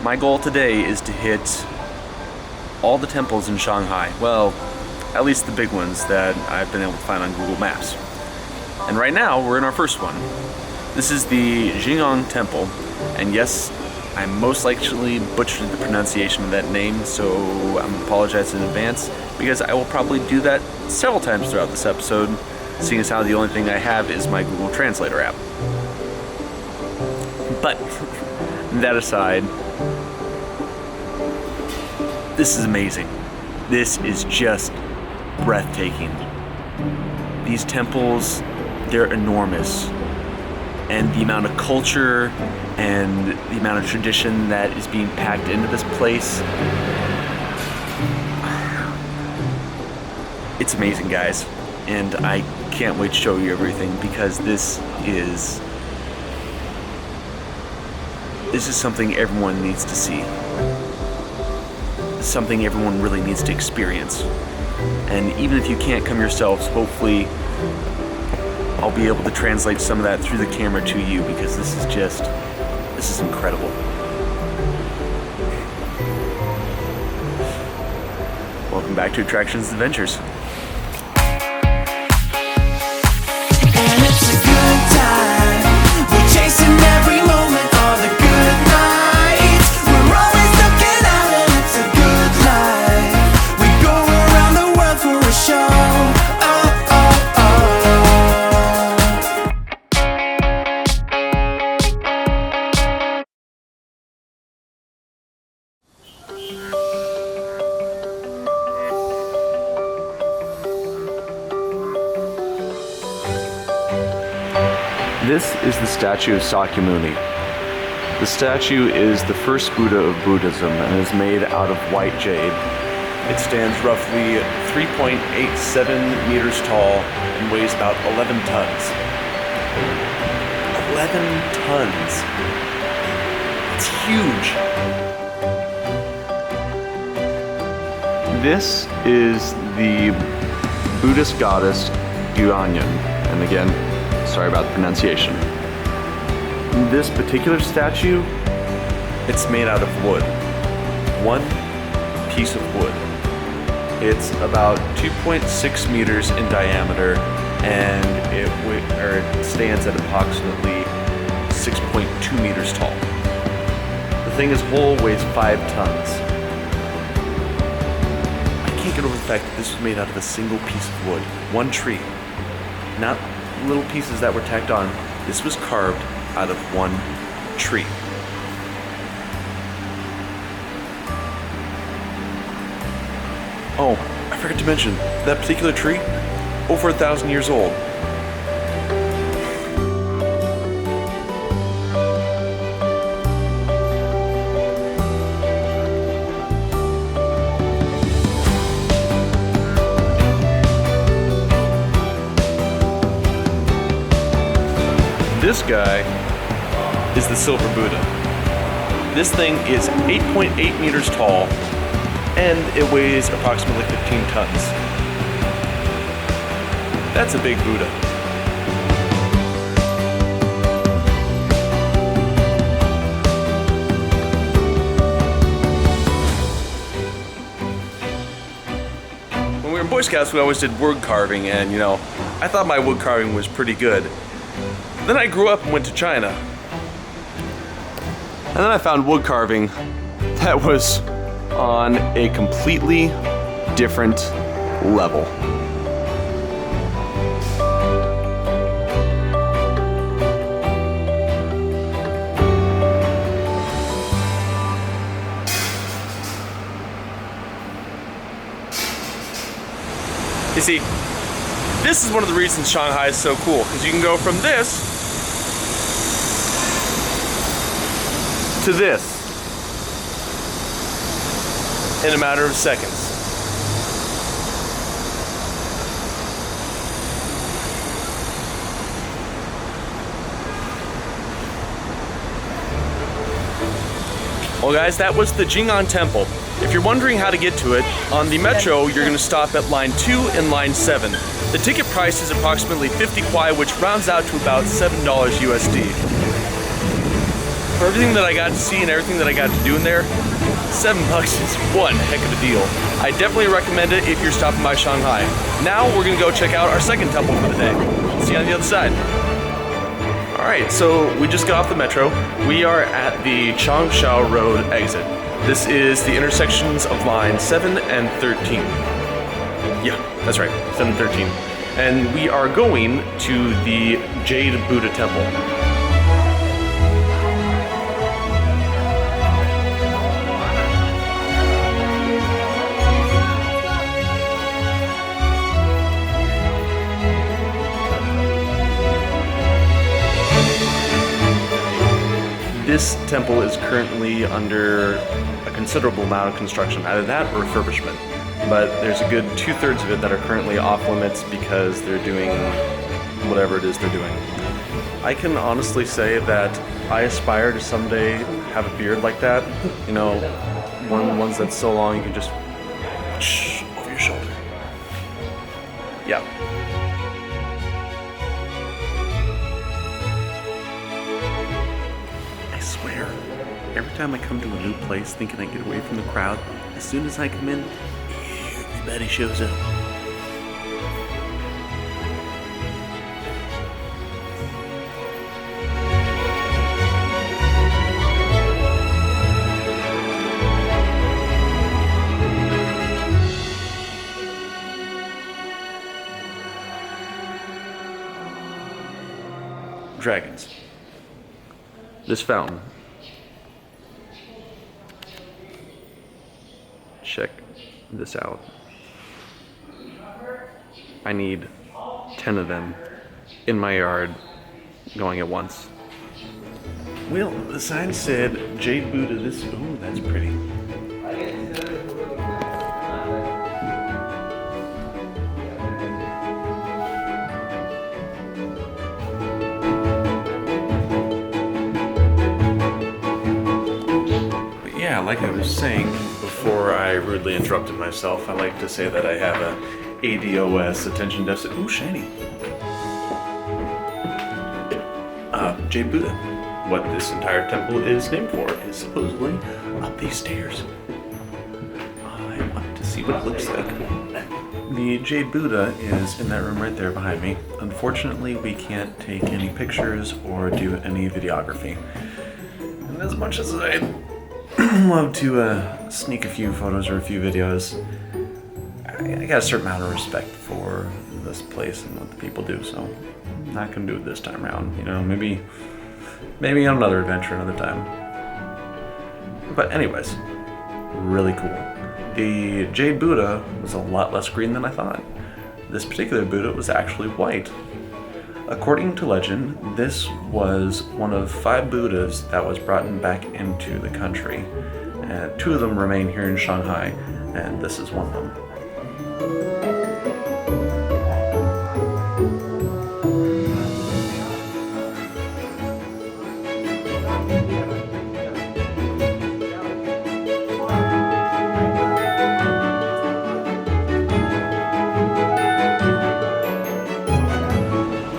My goal today is to hit all the temples in Shanghai. Well, at least the big ones that I've been able to find on Google Maps. And right now, we're in our first one. This is the Jing'an Temple, and yes, I most likely butchered the pronunciation of that name, so I'm apologizing in advance, because I will probably do that several times throughout this episode, seeing as how the only thing I have is my Google Translator app. But, that aside, this is amazing. This is just breathtaking. These temples, they're enormous. And the amount of culture and the amount of tradition that is being packed into this place, it's amazing, guys. And I can't wait to show you everything, because this is something everyone needs to see. Something everyone really needs to experience. And even if you can't come yourselves, hopefully I'll be able to translate some of that through the camera to you, because this is incredible. Welcome back to Attractions and Adventures. And it's a good time. We're chasing every moment, all the good nights. We're always looking out, and it's a good life. We go around the world for a show. This is the statue of Sakyamuni. The statue is the first Buddha of Buddhism and is made out of white jade. It stands roughly 3.87 meters tall and weighs about 11 tons. 11 tons. It's huge. This is the Buddhist goddess Jing'an, and again, sorry about the pronunciation. This particular statue, it's made out of wood. One piece of wood. It's about 2.6 meters in diameter, and it stands at approximately 6.2 meters tall. The thing as whole weighs 5 tons. I can't get over the fact that this was made out of a single piece of wood. One tree. Not little pieces that were tacked on. This was carved out of one tree. Oh, I forgot to mention, that particular tree, over 1,000 years old. This guy is the Silver Buddha. This thing is 8.8 meters tall, and it weighs approximately 15 tons. That's a big Buddha. When we were in Boy Scouts, we always did wood carving, and I thought my wood carving was pretty good. Then I grew up and went to China. And then I found wood carving that was on a completely different level. You see, this is one of the reasons Shanghai is so cool, because you can go from this to this in a matter of seconds. Well guys, that was the Jing'an Temple. If you're wondering how to get to it, on the metro you're going to stop at line 2 and line 7. The ticket price is approximately 50 kwai, which rounds out to about $7 USD. for everything that I got to see and everything that I got to do in there, $7 is one heck of a deal. I definitely recommend it if you're stopping by Shanghai. Now we're gonna go check out our second temple for the day. See you on the other side. All right, so we just got off the metro. We are at the Changsha Road exit. This is the intersections of line 7 and 13. Yeah, that's right, 7 and 13. And we are going to the Jade Buddha Temple. This temple is currently under a considerable amount of construction, either that or refurbishment. But there's a good 2/3 of it that are currently off limits because they're doing whatever it is they're doing. I can honestly say that I aspire to someday have a beard like that. You know, one of the ones that's so long you can just whoosh over your shoulder. Yeah. I swear, every time I come to a new place thinking I get away from the crowd, as soon as I come in, everybody shows up. Dragons. This fountain. Check this out. I need 10 of them in my yard going at once. Well, the sign said Jade Buddha this. Ooh, that's pretty. Yeah, like I was saying before I rudely interrupted myself, I like to say that I have a ADOS, attention deficit. Ooh, shiny. Jade Buddha. What this entire temple is named for is supposedly up these stairs. I want to see what it looks like. The Jade Buddha is in that room right there behind me. Unfortunately, we can't take any pictures or do any videography. And as much as I'd love to sneak a few photos or a few videos, I got a certain amount of respect for this place and what the people do, so I'm not gonna do it this time around. You know, maybe on another adventure another time. But anyways, really cool. The Jade Buddha was a lot less green than I thought. This particular Buddha was actually white. According to legend, this was one of 5 Buddhas that was brought back into the country. 2 of them remain here in Shanghai, and this is one of them.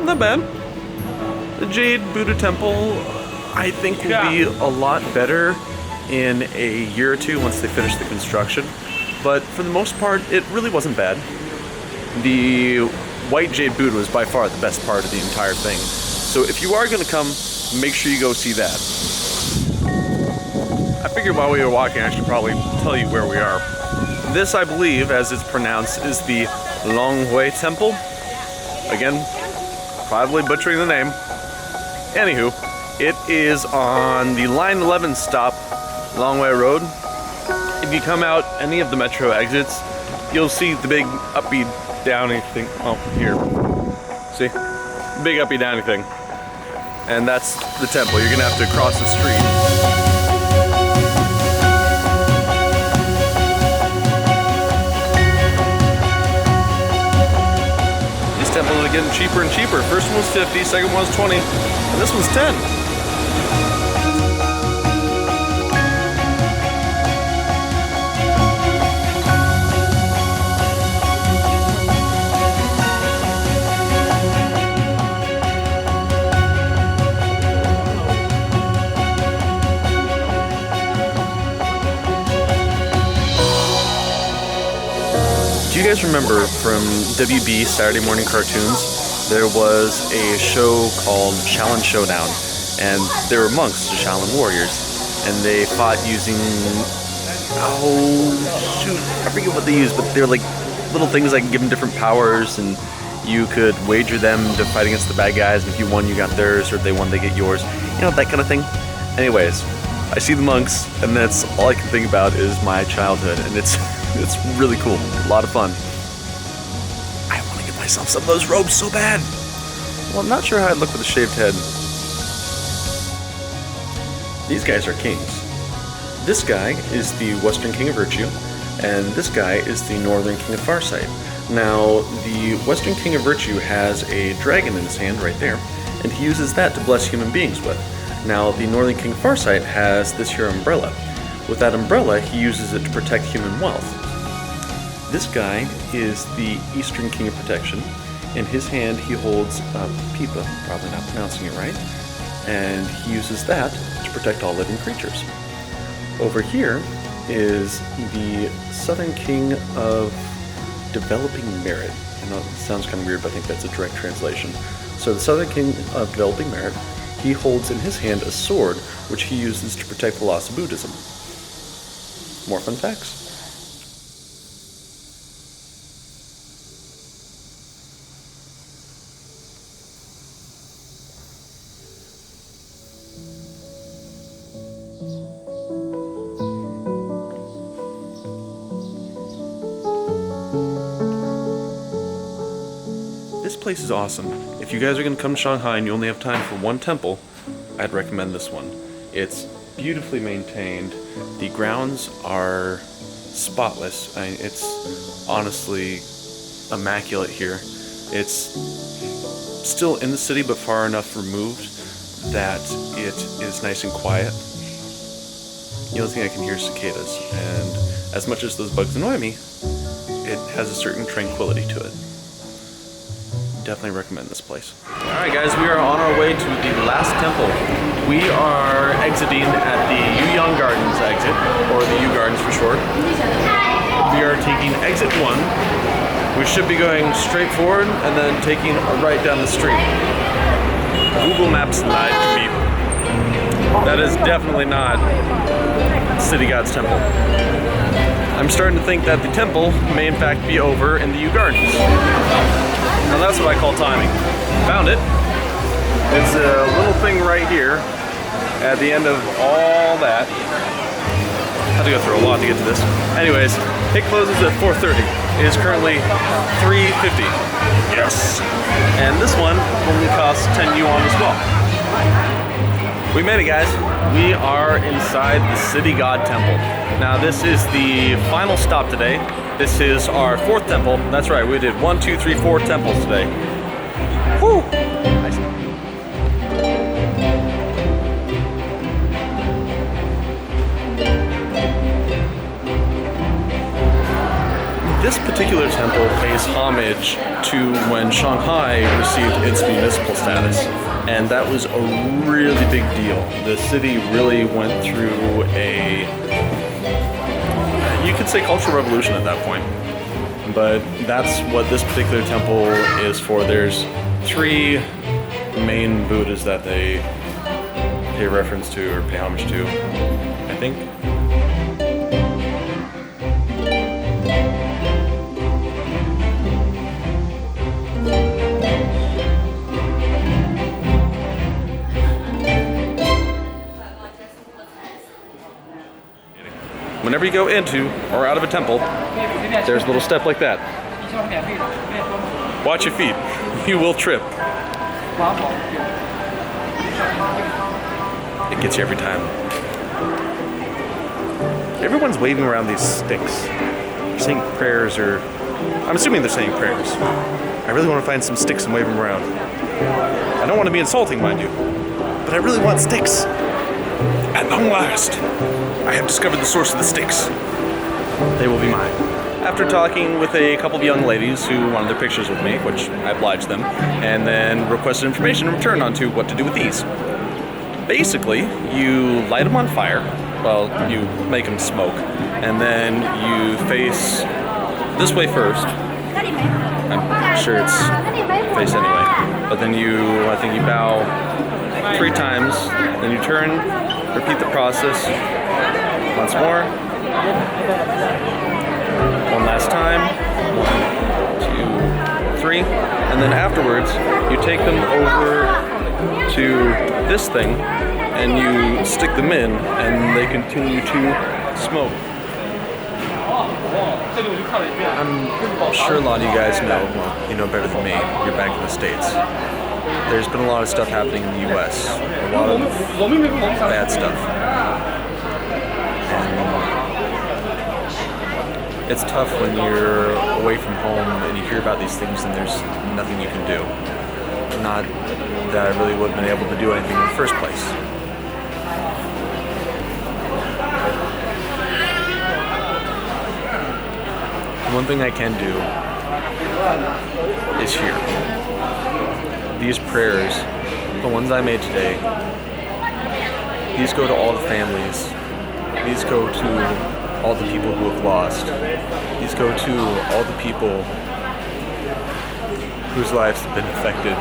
Not bad. The Jade Buddha Temple, I think, will be a lot better in a year or two once they finish the construction. But for the most part, it really wasn't bad. The white Jade Buddha was by far the best part of the entire thing. So if you are going to come, make sure you go see that. I figured while we were walking, I should probably tell you where we are. This, I believe, as it's pronounced, is the Longhua Temple. Again, probably butchering the name. Anywho, it is on the line 11 stop, Longhua Road. If you come out any of the metro exits, you'll see the big uppy downy thing. Oh, here. See? Big uppy downy thing. And that's the temple. You're gonna have to cross the street. Temples are getting cheaper and cheaper. First one was 50, second one was 20, and this one's 10. guys remember from WB Saturday morning cartoons, there was a show called Shaolin Showdown, and there were monks, the Shaolin warriors, and they fought using, oh shoot, I forget what they used, but they were like little things that can give them different powers, and you could wager them to fight against the bad guys, and if you won, you got theirs, or if they won, they get yours. You know, that kind of thing. Anyways, I see the monks, and that's all I can think about is my childhood, and it's really cool. A lot of fun. I want to get myself some of those robes so bad. Well, I'm not sure how I'd look with a shaved head. These guys are kings. This guy is the Western King of Virtue, and this guy is the Northern King of Farsight. Now, the Western King of Virtue has a dragon in his hand right there, and he uses that to bless human beings with. Now, the Northern King of Farsight has this here umbrella. With that umbrella, he uses it to protect human wealth. This guy is the Eastern King of Protection. In his hand, he holds a pipa, probably not pronouncing it right, and he uses that to protect all living creatures. Over here is the Southern King of Developing Merit. I know it sounds kind of weird, but I think that's a direct translation. So the Southern King of Developing Merit, he holds in his hand a sword, which he uses to protect the loss of Buddhism. More fun facts. This place is awesome. If you guys are going to come to Shanghai and you only have time for one temple, I'd recommend this one. It's beautifully maintained. The grounds are spotless. It's honestly immaculate here. It's still in the city, but far enough removed that it is nice and quiet. The only thing I can hear is cicadas, and as much as those bugs annoy me, it has a certain tranquility to it. Definitely recommend this place. Alright guys, we are on our way to the last temple. We are exiting at the Yuyang Gardens exit, or the U Gardens for short. We are taking exit 1. We should be going straight forward and then taking a right down the street. Google Maps lied to me. That is definitely not City God's Temple. I'm starting to think that the temple may in fact be over in the U Gardens. Now that's what I call timing. Found it. It's a little thing right here at the end of all that. I have to go through a lot to get to this. Anyways, it closes at 4:30. It is currently 3:50. Yes! And this one only costs 10 yuan as well. We made it, guys. We are inside the City God Temple. Now this is the final stop today. This is our 4th temple. That's right, we did 1, 2, 3, 4 temples today. Whew! Nice. This particular temple pays homage to when Shanghai received its municipal status. And that was a really big deal. The city really went through a, you could say, cultural revolution at that point. But that's what this particular temple is for. There's 3 main Buddhas that they pay reference to or pay homage to, I think. Whenever you go into or out of a temple, there's a little step like that. Watch your feet. You will trip. It gets you every time. Everyone's waving around these sticks. They're saying prayers, or I'm assuming they're saying prayers. I really want to find some sticks and wave them around. I don't want to be insulting, mind you, but I really want sticks. At long last, I have discovered the source of the sticks. They will be mine. After talking with a couple of young ladies who wanted their pictures with me, which I obliged them, and then requested information in return on to what to do with these. Basically, you light them on fire, well, you make them smoke, and then you face this way first, I'm sure it's face anyway. But then I think you bow 3 times, then you turn, repeat the process once more. 1 last time. 1, 2, 3. And then afterwards, you take them over to this thing and you stick them in and they continue to smoke. I'm sure a lot of you guys know, well, you know better than me, you're back in the States. There's been a lot of stuff happening in the US, a lot of bad stuff. And it's tough when you're away from home and you hear about these things and there's nothing you can do. Not that I really wouldn't have been able to do anything in the first place. One thing I can do is hear. These prayers, the ones I made today, these go to all the families. These go to all the people who have lost. These go to all the people whose lives have been affected.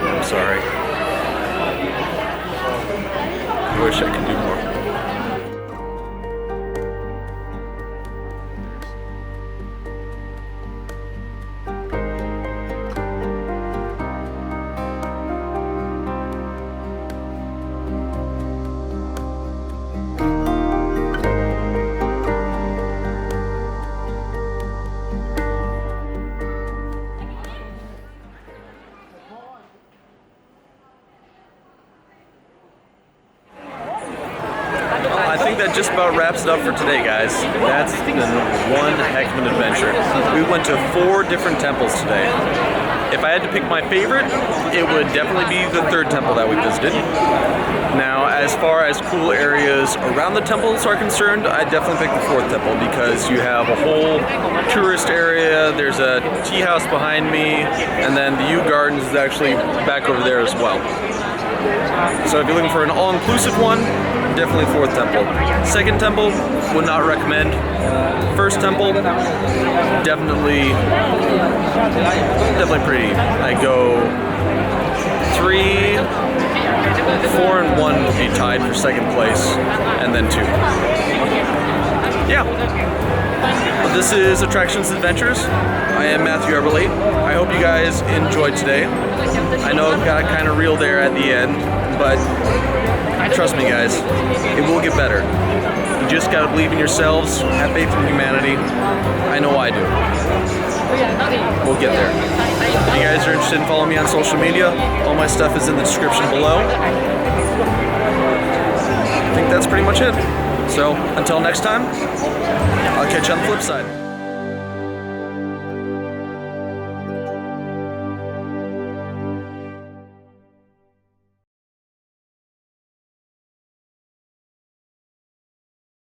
I'm sorry. I wish I could do more. I think that just about wraps it up for today, guys. That's been one heck of an adventure. We went to 4 different temples today. If I had to pick my favorite, it would definitely be the 3rd temple that we visited. Now, as far as cool areas around the temples are concerned, I'd definitely pick the 4th temple because you have a whole tourist area, there's a tea house behind me, and then the Yew Gardens is actually back over there as well. So if you're looking for an all-inclusive one, definitely 4th temple. 2nd temple, would not recommend. 1st temple, definitely pretty. I go 3, 4, and 1 would be tied for 2nd place, and then 2. Yeah. But this is Attractions Adventures. I am Matthew Eberle. I hope you guys enjoyed today. I know it got kind of real there at the end, but trust me guys, it will get better. You just gotta believe in yourselves, have faith in humanity. I know I do. We'll get there. If you guys are interested in following me on social media, all my stuff is in the description below. I think that's pretty much it. So, until next time, I'll catch you on the flip side.